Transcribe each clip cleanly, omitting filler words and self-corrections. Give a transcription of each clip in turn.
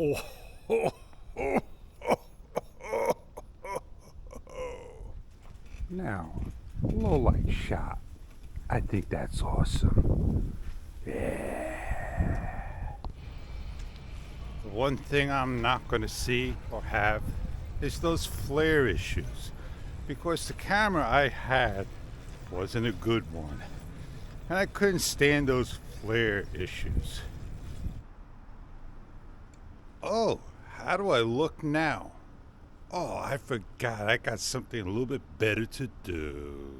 Oh. Now, low light shot. I think that's awesome. Yeah. The one thing I'm not going to see or have is those flare issues, because the camera I had wasn't a good one, and I couldn't stand those flare issues. Oh, how do I look now? Oh, I forgot. I got something a little bit better to do.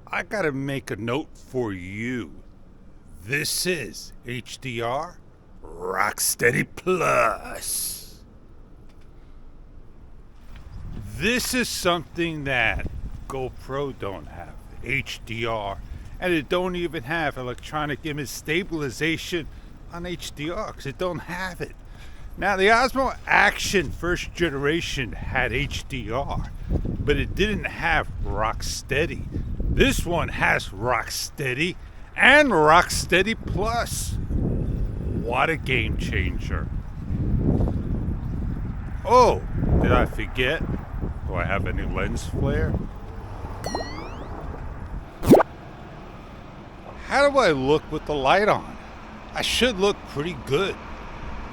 I gotta make a note for you. This is HDR Rocksteady Plus. This is something that GoPro don't have. HDR. And it don't even have electronic image stabilization on HDR, because it don't have it. Now, the Osmo Action first generation had HDR, but it didn't have Rocksteady. This one has Rocksteady and Rocksteady Plus. What a game changer. Oh, did I forget? Do I have any lens flare? How do I look with the light on? I should look pretty good.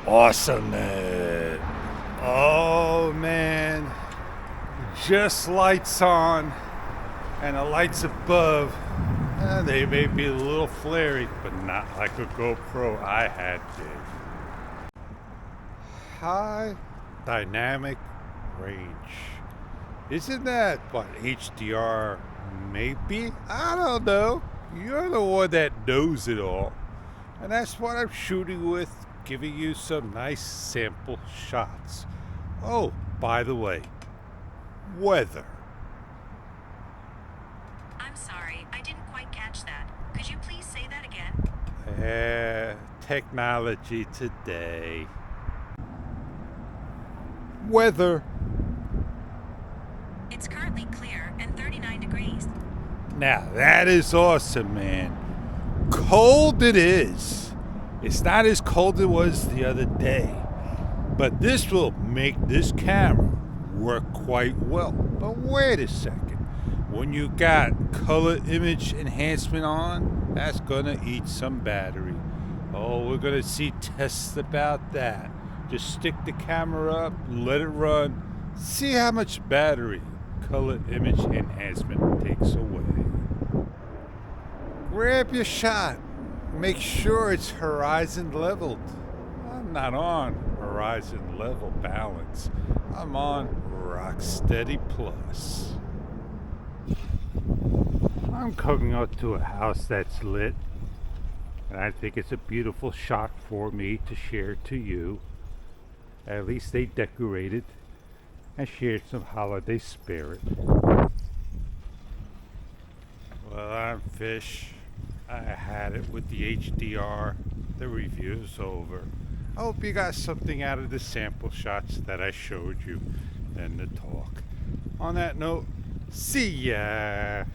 Awesome, man. Oh, man. Just lights on and the lights above. They may be a little flary, but not like a GoPro I had did. High dynamic range. Isn't that what HDR may be? I don't know. You're the one that knows it all. And that's what I'm shooting with, giving you some nice sample shots. Oh, by the way, weather. I'm sorry, I didn't quite catch that. Could you please say that again? Technology today. Weather. It's currently clear and 39 degrees. Now that is awesome, man. Cold it is. It's not as cold as it was the other day, but this will make this camera work quite well. But wait a second. When you got color image enhancement on, that's gonna eat some battery. Oh, we're gonna see tests about that. Just stick the camera up, let it run, see how much battery color image enhancement takes away. Grab your shot. Make sure it's horizon leveled. I'm not on horizon level balance. I'm on Rocksteady Plus. I'm coming up to a house that's lit, and I think it's a beautiful shot for me to share to you. At least they decorated and shared some holiday spirit. Well, I'm Fish. I had it with the HDR. The review's over. I hope you got something out of the sample shots that I showed you and the talk. On that note, see ya!